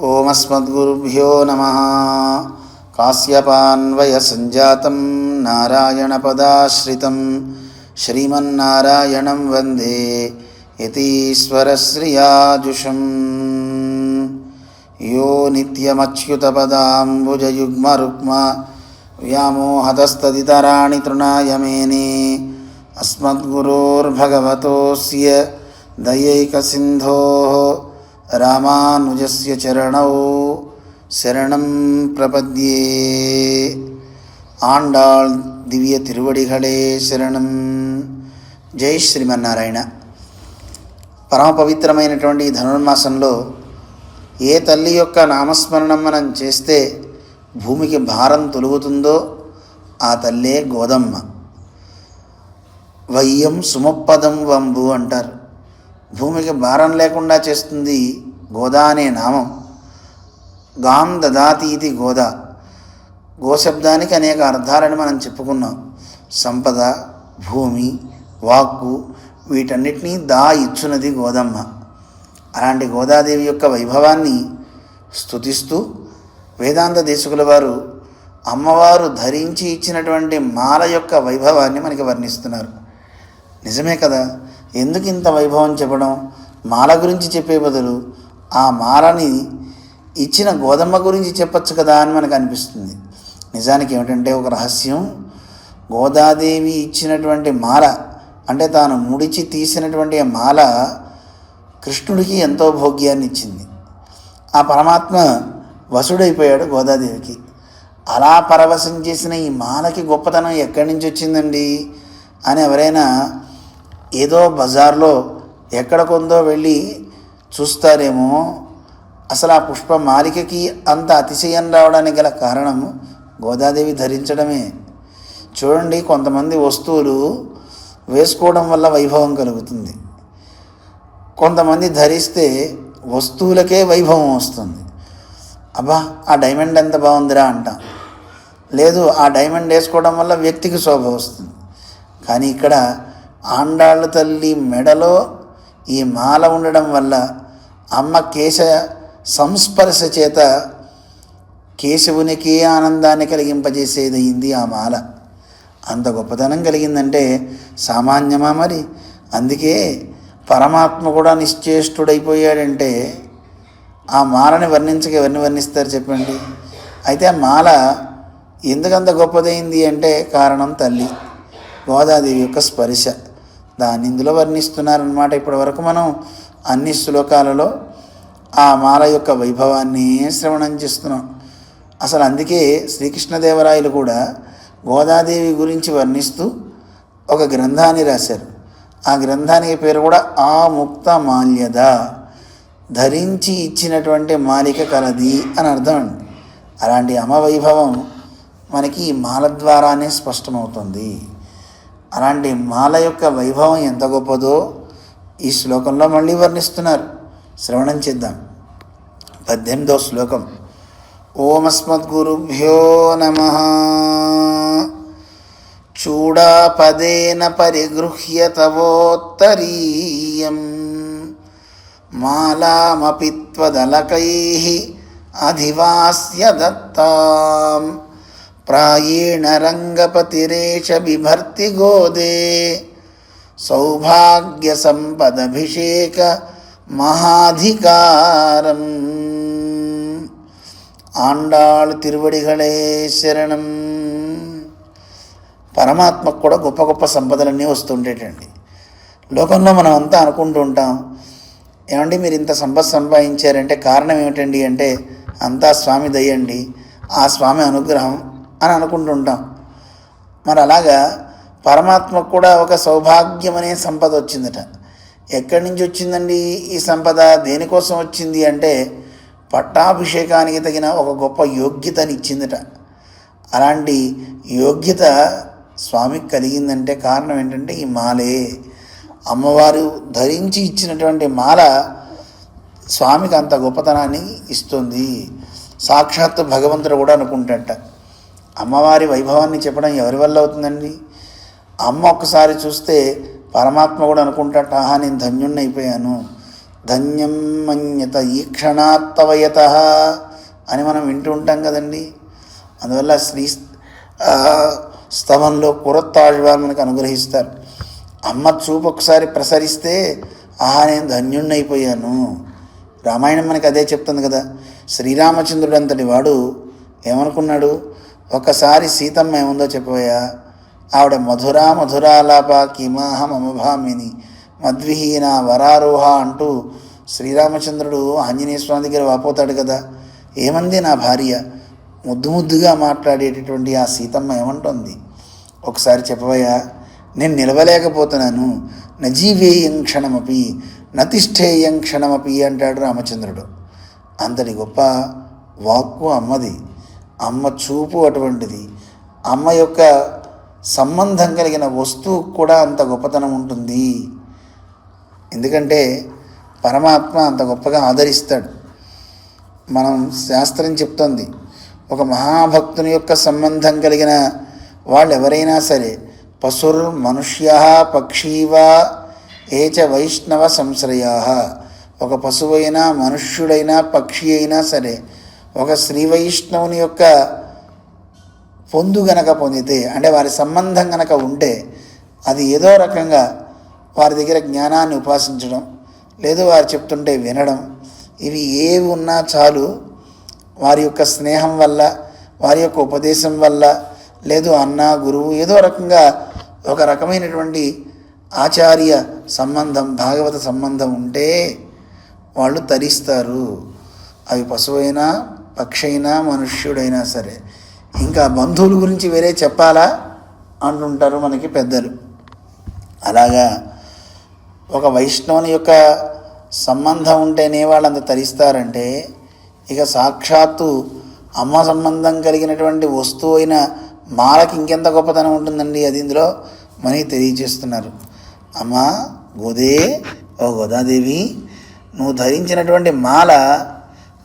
ఓమస్మద్గురుభ్యో నమః. కాశ్యపాన్వయసంజాతం నారాయణపదాశ్రితం శ్రీమన్నారాయణం వందే యతీశ్వరశ్రియాజుషం. యో నిత్యమచ్యుతపదాంబుజయుగ్మరుక్మ వ్యామోహతస్తదితరాణి తృణాయ మేనే. అస్మద్గురోర్భగవతోస్య దయైకసింధోః రామానుజస్య చరణౌ శరణం ప్రపద్యే. ఆండాళ్ దివ్య తిరువడిகளே శరణం. జై శ్రీమన్నారాయణ. పరమ పవిత్రమైనటువంటి ధనుర్మాసంలో ఏ తల్లి యొక్క నామస్మరణం మనం చేస్తే భూమికి భారం తొలుగుతుందో ఆ తల్లే గోదమ్మ. వయ్యం సుమప్పదం వంబు అంటారు. భూమికి భారం లేకుండా చేస్తుంది గోదా అనే నామం. గాం దదాతి ఇది గోదా. గోశబ్దానికి అనేక అర్థాలని మనం చెప్పుకున్నాం. సంపద, భూమి, వాక్కు వీటన్నిటినీ ఇచ్చున్నది గోదమ్మ. అలాంటి గోదాదేవి యొక్క వైభవాన్ని స్తుతిస్తూ వేదాంత దేశకుల వారు అమ్మవారు ధరించి ఇచ్చినటువంటి మాల యొక్క వైభవాన్ని మనకి వర్ణిస్తున్నారు. నిజమే కదా, ఎందుకు ఇంత వైభవం చెప్పడం? మాల గురించి చెప్పే బదులు ఆ మాలని ఇచ్చిన గోదమ్మ గురించి చెప్పచ్చు కదా అని మనకు అనిపిస్తుంది. నిజానికి ఏమిటంటే ఒక రహస్యం. గోదాదేవి ఇచ్చినటువంటి మాల అంటే తాను ముడిచి తీసినటువంటి మాల కృష్ణుడికి ఎంతో భోగ్యాన్ని ఇచ్చింది. ఆ పరమాత్మ వశుడైపోయాడు గోదాదేవికి. అలా పరవశం చేసిన ఈ మాలకి గొప్పతనం ఎక్కడి నుంచి వచ్చిందండి అని ఎవరైనా ఏదో బజార్లో ఎక్కడ కొందో వెళ్ళి చూస్తారేమో. అసలు ఆ పుష్పమాలికకి అంత అతిశయం రావడానికి గల కారణం గోదాదేవి ధరించడమే. చూడండి, కొంతమంది వస్తువులు వేసుకోవడం వల్ల వైభవం కలుగుతుంది, కొంతమంది ధరిస్తే వస్తువులకే వైభవం వస్తుంది. అబ్బా, ఆ డైమండ్ ఎంత బాగుందిరా అంటాం. లేదు, ఆ డైమండ్ వేసుకోవడం వల్ల వ్యక్తికి శోభ వస్తుంది. కానీ ఇక్కడ ఆండాళ్ళ తల్లి మెడలో ఈ మాల ఉండడం వల్ల అమ్మ కేశ సంస్పర్శ చేత కేశవునికే ఆనందాన్ని కలిగింపజేసేదయింది ఆ మాల. అంత గొప్పతనం కలిగిందంటే సామాన్యమా మరి? అందుకే పరమాత్మ కూడా నిశ్చేష్టుడైపోయాడంటే ఆ మాలని వర్ణించక ఎవరిని వర్ణిస్తారు చెప్పండి? అయితే ఆ మాల ఎందుకంత గొప్పదైంది అంటే కారణం తల్లి గోదాదేవి యొక్క స్పర్శ. దాన్ని ఇందులో వర్ణిస్తున్నారన్నమాట. ఇప్పటి వరకు మనం అన్ని శ్లోకాలలో ఆ మాల యొక్క వైభవాన్ని శ్రవణం చేస్తున్నాం. అసలు అందుకే శ్రీకృష్ణదేవరాయలు కూడా గోదాదేవి గురించి వర్ణిస్తూ ఒక గ్రంథాన్ని రాశారు. ఆ గ్రంథానికి పేరు కూడా ఆముక్త మాల్యద, ధరించి ఇచ్చినటువంటి మాలిక కలది అని అర్థం అండి. అలాంటి అమ్మ వైభవం మనకి ఈ మాల ద్వారానే స్పష్టమవుతుంది. అలాంటి మాల యొక్క వైభవం ఎంత గొప్పదో ఈ శ్లోకంలో మళ్ళీ వర్ణిస్తున్నారు. శ్రవణం చేద్దాం. 18వ శ్లోకం. ఓమస్మద్గురుభ్యో నమః. చూడాపదేన పరిగృహ్య తవోత్తరీయం మాలామపి త్వదలకైః అధివాస్య దత్తాం ప్రాయేణ రంగపతిరేష బిభర్తి గోదే సౌభాగ్య సంపదభిషేక మహాధికారం. ఆండాళ్ తిరువడిகளே శరణం. పరమాత్మకు కూడా గొప్ప గొప్ప సంపదలన్నీ వస్తుండేటండి. లోకంలో మనం అంతా అనుకుంటూ ఉంటాం, ఏమండి మీరు ఇంత సంపద సంపాదించారంటే కారణం ఏమిటండి అంటే అంతా స్వామి దయండి, ఆ స్వామి అనుగ్రహం అని అనుకుంటుంటాం. మరి అలాగా పరమాత్మకు కూడా ఒక సౌభాగ్యం అనే సంపద వచ్చిందట. ఎక్కడి నుంచి వచ్చిందండి ఈ సంపద? దేనికోసం వచ్చింది అంటే పట్టాభిషేకానికి తగిన ఒక గొప్ప యోగ్యతని ఇచ్చిందట. అలాంటి యోగ్యత స్వామికి కలిగిందంటే కారణం ఏంటంటే ఈ మాలే. అమ్మవారు ధరించి ఇచ్చినటువంటి మాల స్వామికి అంత గొప్పతనాన్ని ఇస్తుంది. సాక్షాత్తు భగవంతుడు కూడా అనుకుంటాట, అమ్మవారి వైభవాన్ని చెప్పడం ఎవరి వల్ల అవుతుందండి? అమ్మ ఒక్కసారి చూస్తే పరమాత్మ కూడా అనుకుంటాట, ఆహా నేను ధన్యుణ్ణి అయిపోయాను, ధన్యం మన్యత ఈక్షణాత్తవయతః అని మనం వింటూ ఉంటాం కదండి. అందువల్ల స్తవంలో కురత్తాళ్వార్ మనకు అనుగ్రహిస్తారు. అమ్మ చూపు ఒకసారి ప్రసరిస్తే ఆహా నేను ధన్యుణ్ణైపోయాను. రామాయణం మనకి అదే చెప్తుంది కదా. శ్రీరామచంద్రుడు అంతటి వాడు ఏమనుకున్నాడు, ఒకసారి సీతమ్మ ఏముందో చెప్పబోయా, ఆవిడ మధురాలాప కిమాహమభామిని మద్విహీన వరారోహ అంటూ శ్రీరామచంద్రుడు ఆంజనేయ స్వామి దగ్గర వాపోతాడు కదా. ఏమంది నా భార్య, ముద్దుగా మాట్లాడేటటువంటి ఆ సీతమ్మ ఏమంటుంది, ఒకసారి చెప్పబోయా, నేను నిలవలేకపోతున్నాను, నజీవేయం క్షణమపి నతిష్ఠేయం క్షణమపి అంటాడు రామచంద్రుడు. అంతటి గొప్ప వాక్కు అమ్మది. అమ్మ చూపు అటువంటిది. అమ్మ యొక్క సంబంధం కలిగిన వస్తువు కూడా అంత గొప్పతనం ఉంటుంది. ఎందుకంటే పరమాత్మ అంత గొప్పగా ఆదరిస్తాడు. మనం శాస్త్రం చెప్తోంది, ఒక మహాభక్తుని యొక్క సంబంధం కలిగిన వాళ్ళు ఎవరైనా సరే, పశుర్ మనుష్య పక్షీవా ఏచ వైష్ణవ సంశ్రయా, ఒక పశువైనా మనుష్యుడైనా పక్షి అయినా సరే ఒక శ్రీ వైష్ణవుని యొక్క పొందు గనక పొందితే, అంటే వారి సంబంధం గనక ఉంటే, అది ఏదో రకంగా వారి దగ్గర జ్ఞానాన్ని ఉపాసించడం, లేదు వారు చెప్తుంటే వినడం, ఇవి ఏవి ఉన్నా చాలు. వారి యొక్క స్నేహం వల్ల, వారి యొక్క ఉపదేశం వల్ల, లేదు అన్న గురువు ఏదో రకంగా ఒక రకమైనటువంటి ఆచార్య సంబంధం, భాగవత సంబంధం ఉంటే వాళ్ళు తరిస్తారు. అవి పశువైనా పక్షి అయినా మనుష్యుడైనా సరే. ఇంకా బంధువుల గురించి వేరే చెప్పాలా అంటుంటారు మనకి పెద్దలు. అలాగా ఒక వైష్ణవుని యొక్క సంబంధం ఉంటేనే వాళ్ళంత తరిస్తారంటే, ఇక సాక్షాత్తు అమ్మ సంబంధం కలిగినటువంటి వస్తువు అయిన మాలకి ఇంకెంత గొప్పతనం ఉంటుందండి. అది ఇందులో మనకి తెలియజేస్తున్నారు. అమ్మ ఓ గోదాదేవి, నువ్వు ధరించినటువంటి మాల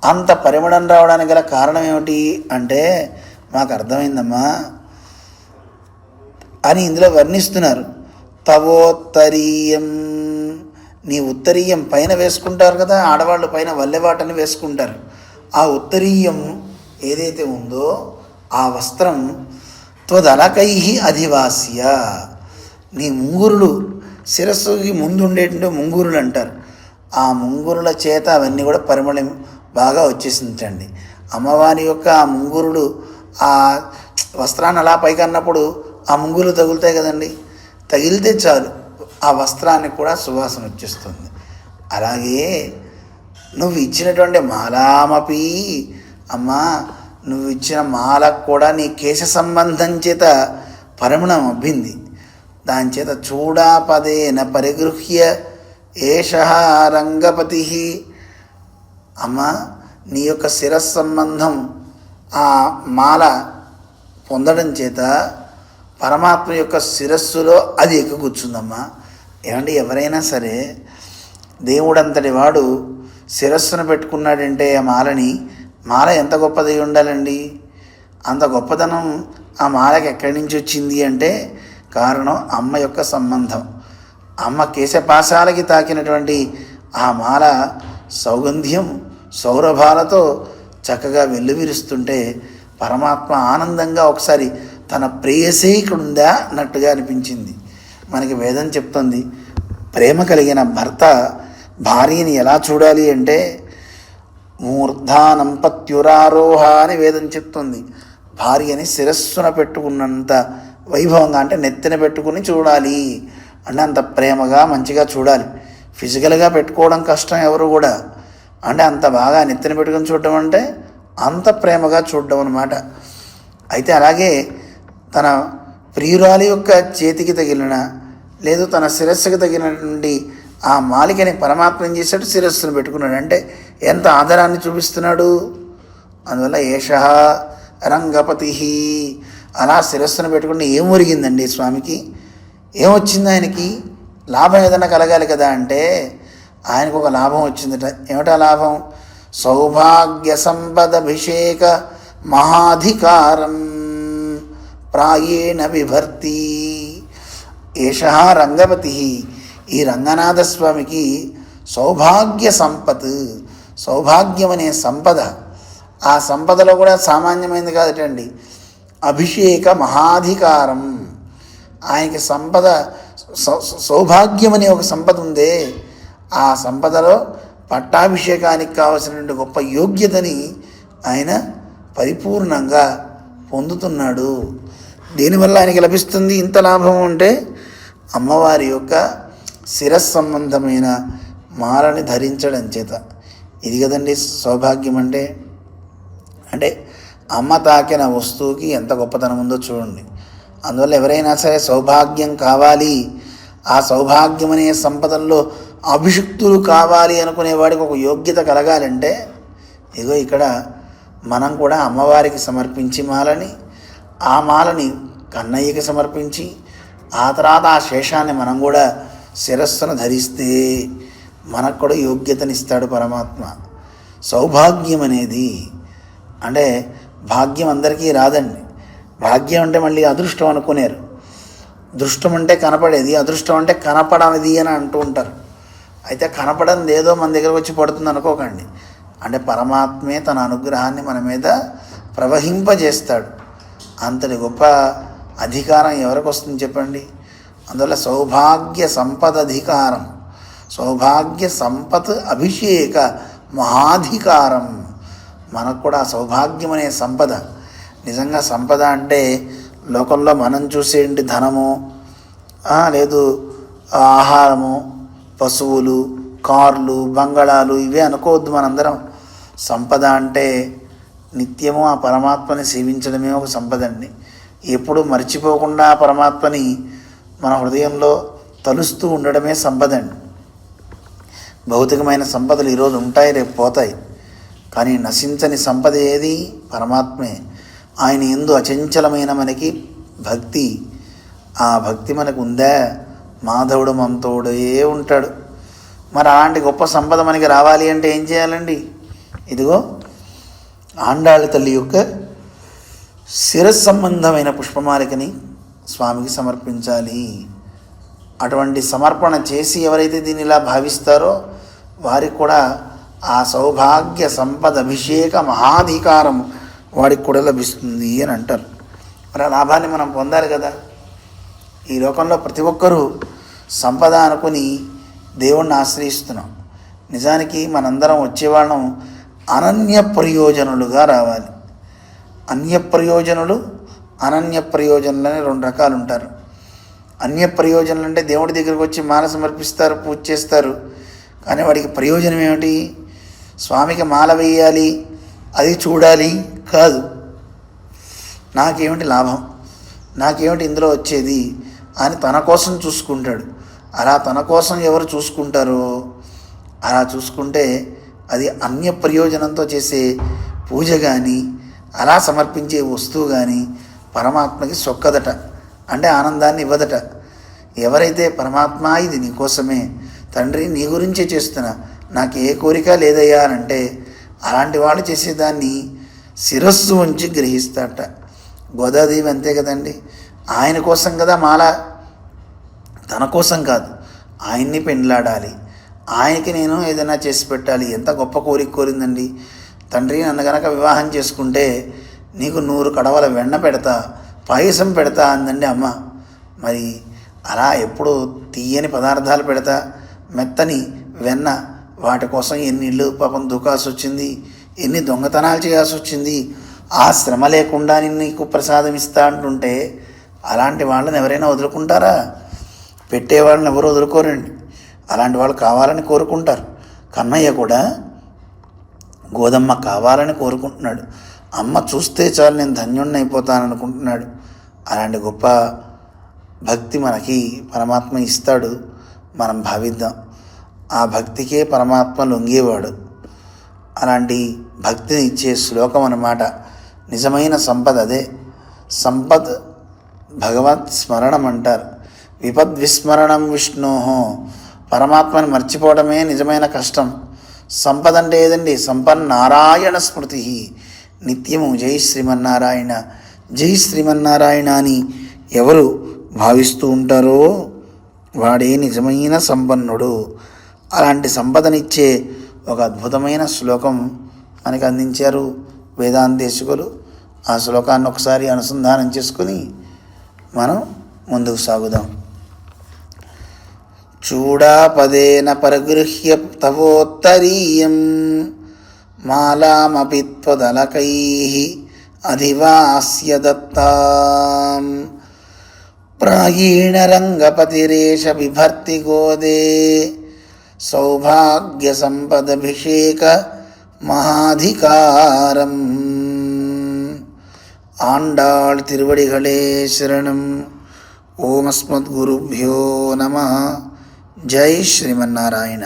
అంత పరిమళం రావడానికి గల కారణం ఏమిటి అంటే, మాకు అర్థమైందమ్మా అని ఇందులో వర్ణిస్తున్నారు. తవోత్తరీయం, నీ ఉత్తరీయం పైన వేసుకుంటారు కదా, ఆడవాళ్ళు పైన వల్లెవాటని వేసుకుంటారు. ఆ ఉత్తరీయం ఏదైతే ఉందో ఆ వస్త్రం త్వదలకై అధివాస్య, నీ ముంగురులు, శిరస్సుకి ముందు ఉండేటువంటి ముంగురులు అంటారు, ఆ ముంగురుల చేత అవన్నీ కూడా పరిమళం బాగా వచ్చేసిందండి. అమ్మవారి యొక్క ఆ ముంగురులు ఆ వస్త్రాన్ని అలా పైకి అన్నప్పుడు ఆ ముంగురులు తగులుతాయి కదండి, తగిలితే చాలు ఆ వస్త్రానికి కూడా సువాసన వచ్చేస్తుంది. అలాగే నువ్వు ఇచ్చినటువంటి మాలామపి, అమ్మా నువ్వు ఇచ్చిన మాలకు కూడా నీ కేశ సంబంధం చేత పరిమళం అబ్బింది. దాని చేత చూడాపదేన పరిగృహ్య ఏష రంగపతి, అమ్మా నీ యొక్క శిరస్సు సంబంధం ఆ మాల పొందడం చేత పరమాత్మ యొక్క శిరస్సులో అది ఎక్కకూర్చుందమ్మా. ఏమంటే ఎవరైనా సరే దేవుడంతటి వాడు శిరస్సును పెట్టుకున్నాడంటే ఆ మాలని, మాల ఎంత గొప్పది ఉండాలండి. అంత గొప్పతనం ఆ మాలకి ఎక్కడి నుంచి వచ్చింది అంటే కారణం అమ్మ యొక్క సంబంధం. అమ్మ కేశపాశాలకి తాకినటువంటి ఆ మాల సౌగంధ్యం సౌరభాలతో చక్కగా వెల్లువిరుస్తుంటే పరమాత్మ ఆనందంగా ఒకసారి తన ప్రేయసే ఇక్కడుందా అన్నట్టుగా అనిపించింది. మనకి వేదం చెప్తుంది, ప్రేమ కలిగిన భర్త భార్యని ఎలా చూడాలి అంటే మూర్ధానం పత్యురారోహ అని వేదం చెప్తుంది. భార్యని శిరస్సున పెట్టుకున్నంత వైభవంగా, అంటే నెత్తిన పెట్టుకుని చూడాలి అంటే అంత ప్రేమగా మంచిగా చూడాలి. ఫిజికల్గా పెట్టుకోవడం కష్టం ఎవరు కూడా, అంటే అంత బాగా నెత్తిన పెట్టుకుని చూడడం అంటే అంత ప్రేమగా చూడడం అన్నమాట. అయితే అలాగే తన ప్రియురాలి యొక్క చేతికి తగిలిన, లేదు తన శిరస్సుకి తగిలినటువంటి ఆ మాలికని పరమాత్మ ఏం చేశాడు, శిరస్సును పెట్టుకున్నాడు. అంటే ఎంత ఆదరాన్ని చూపిస్తున్నాడు. అందువల్ల ఏష రంగపతి, అలా శిరస్సును పెట్టుకుంటే ఏం ఒరిగిందండి స్వామికి, ఏమొచ్చింది ఆయనకి, లాభం ఏదైనా కలగాలి కదా అంటే ఆయనకు ఒక లాభం వచ్చిందట. ఏమిటా లాభం, సౌభాగ్య సంపదభిషేక మహాధికారం ప్రాయేణ విభర్తి. ఏష రంగపతి, ఈ రంగనాథస్వామికి సౌభాగ్య సంపత్, సౌభాగ్యం అనే సంపద. ఆ సంపదలో కూడా సామాన్యమైనది కాదటండి. అభిషేక మహాధికారం. ఆయనకి సంపద, సౌభాగ్యం అనే ఒక సంపద ఉందే, ఆ సంపదలో పట్టాభిషేకానికి కావలసినటువంటి గొప్ప యోగ్యతని ఆయన పరిపూర్ణంగా పొందుతున్నాడు. దీనివల్ల ఆయనకి లభిస్తుంది ఇంత లాభం అంటే అమ్మవారి యొక్క శిరస్సంబంధమైన మాలని ధరించడం చేత. ఇది కదండి సౌభాగ్యం అంటే. అంటే అమ్మ తాకిన వస్తువుకి ఎంత గొప్పతనం ఉందో చూడండి. అందువల్ల ఎవరైనా సరే సౌభాగ్యం కావాలి, ఆ సౌభాగ్యం అనే సంపదల్లో అభిషిక్తులు కావాలి అనుకునేవాడికి ఒక యోగ్యత కలగాలంటే ఇగో ఇక్కడ మనం కూడా అమ్మవారికి సమర్పించి మాలని, ఆ మాలని కన్నయ్యకి సమర్పించి, ఆ తర్వాత ఆ శేషాన్ని మనం కూడా శిరస్సును ధరిస్తే మనకు కూడా యోగ్యతనిస్తాడు పరమాత్మ. సౌభాగ్యం అనేది అంటే భాగ్యం అందరికీ రాదండి. భాగ్యం అంటే మళ్ళీ అదృష్టం అనుకునేరు. దృష్టం అంటే కనపడేది, అదృష్టం అంటే కనపడనిది అని అంటూ ఉంటారు. అయితే కనపడనిది ఏదో మన దగ్గరకు వచ్చి పడుతుంది అనుకోకండి. అంటే పరమాత్మే తన అనుగ్రహాన్ని మన మీద ప్రవహింపజేస్తాడు. అంతటి గొప్ప అధికారం ఎవరికి వస్తుంది చెప్పండి? అందువల్ల సౌభాగ్య సంపద అధికారం, సౌభాగ్య సంపత్ అభిషేక మహాధికారం. మనకు కూడా సౌభాగ్యం అనే సంపద. నిజంగా సంపద అంటే లోకంలో మనం చూసేంటి ధనము, లేదు ఆహారము, పశువులు, కార్లు, బంగళాలు ఇవే అనుకోవద్దు మనందరం. సంపద అంటే నిత్యము ఆ పరమాత్మని సేవించడమే ఒక సంపద అండి. ఎప్పుడు మర్చిపోకుండా పరమాత్మని మన హృదయంలో తలుస్తూ ఉండడమే సంపద అండి. భౌతికమైన సంపదలు ఈరోజు ఉంటాయి, రేపు పోతాయి. కానీ నశించని సంపద ఏది? పరమాత్మే. ఆయన యందు అచంచలమైన మనకి భక్తి. ఆ భక్తి మనకు ఉందా? మాధవుడు మనతోడే ఉంటాడు. మరి అలాంటి గొప్ప సంపద మనకి రావాలి అంటే ఏం చేయాలండి? ఇదిగో ఆండాళ్ళ తల్లి యొక్క శిరస్సంబంధమైన పుష్పమాలికని స్వామికి సమర్పించాలి. అటువంటి సమర్పణ చేసి ఎవరైతే దీన్ని ఇలా భావిస్తారో వారికి కూడా ఆ సౌభాగ్య సంపద అభిషేక మహాధికారం వాడికి కూడా లభిస్తుంది అని అంటారు. మరి ఆ లాభాన్ని మనం పొందాలి కదా. ఈ లోకంలో ప్రతి ఒక్కరూ సంపద అనుకుని దేవుణ్ణి ఆశ్రయిస్తున్నాం. నిజానికి మనందరం వచ్చేవాళ్ళం అనన్య ప్రయోజనులుగా రావాలి. అన్య ప్రయోజనులు, అనన్య ప్రయోజనులు అని రెండు రకాలు ఉంటారు. అన్య ప్రయోజనాలు అంటే దేవుడి దగ్గరికి వచ్చి మాల సమర్పిస్తారు, పూజ చేస్తారు. కానీ వాడికి ప్రయోజనం ఏమిటి? స్వామికి మాల వేయాలి, అది చూడాలి కాదు. నాకేమిటి లాభం, నాకేమిటి ఇందులో వచ్చేది అని తన కోసం చూసుకుంటాడు. అలా తన కోసం ఎవరు చూసుకుంటారో అలా చూసుకుంటే అది అన్య ప్రయోజనంతో చేసే పూజ కానీ అలా సమర్పించే వస్తువు కానీ పరమాత్మకి సొక్కదట, అంటే ఆనందాన్ని ఇవ్వదట. ఎవరైతే పరమాత్మ ఇది నీకోసమే తండ్రి, నీ గురించే చేస్తున్నా, నాకు ఏ కోరిక లేదయ్యా అని అంటే అలాంటి వాళ్ళు చేసేదాన్ని శిరస్సు ఉంచి గ్రహిస్తాడట. గోదాదేవి అంతే కదండి. ఆయన కోసం కదా మాల, తన కోసం కాదు. ఆయన్ని పెండ్లాడాలి, ఆయనకి నేను ఏదైనా చేసి పెట్టాలి. ఎంత గొప్ప కోరిక కోరిందండి. తండ్రి, నన్ను గనక వివాహం చేసుకుంటే నీకు 100 కడవల వెన్న పెడతా, పాయసం పెడతా అందండి అమ్మ. మరి అలా ఎప్పుడు తీయని పదార్థాలు పెడతా, మెత్తని వెన్న, వాటి కోసం ఎన్ని ఇళ్ళు పాపం దూకాల్సి వచ్చింది, ఎన్ని దొంగతనాలు చేయాల్సి వచ్చింది. ఆ శ్రమ లేకుండా నీకు ప్రసాదం ఇస్తా అంటుంటే అలాంటి వాళ్ళని ఎవరైనా వదులుకుంటారా? పెట్టేవాళ్ళని ఎవరు వదులుకోరండి. అలాంటి వాళ్ళు కావాలని కోరుకుంటారు. కన్నయ్య కూడా గోదమ్మ కావాలని కోరుకుంటున్నాడు. అమ్మ చూస్తే చాలు నేను ధన్యుణ్ణి అయిపోతాననుకుంటున్నాడు. అలాంటి గొప్ప భక్తి మనకి పరమాత్మ ఇస్తాడు. మనం భావిద్దాం. ఆ భక్తికే పరమాత్మ లొంగేవాడు. అలాంటి భక్తిని ఇచ్చే శ్లోకం అన్నమాట. నిజమైన సంపద అదే. సంపద్ భగవత్ స్మరణం అంటారు. విపద్విస్మరణం విష్ణోహో, పరమాత్మని మర్చిపోవడమే నిజమైన కష్టం. సంపద అంటే ఏదండి? సంపన్నారాయణ స్మృతి, నిత్యము జై శ్రీమన్నారాయణ, జై శ్రీమన్నారాయణ అని ఎవరు భావిస్తూ ఉంటారో వాడే నిజమైన సంపన్నుడు. అలాంటి సంపదనిచ్చే ఒక అద్భుతమైన శ్లోకం మనకి అందించారు వేదాంతేశకులు. ఆ శ్లోకాన్ని ఒకసారి అనుసంధానం చేసుకుని మనం ముందుకు సాగుదాం. చూడాపదేన పరిగృహ్య తవోత్తరీయం మాలామపి త్వదలకైః అధివాస్య దత్తాం ప్రాయీణ రంగపతిరేష బిభర్తి గోదే సౌభాగ్య సంపదభిషేక మహాధికారం. ఆండాళ్ తిరువడిகளே శరణం. ఓం అస్మద్గురుభ్యో నమః. జై శ్రీమన్నారాయణ.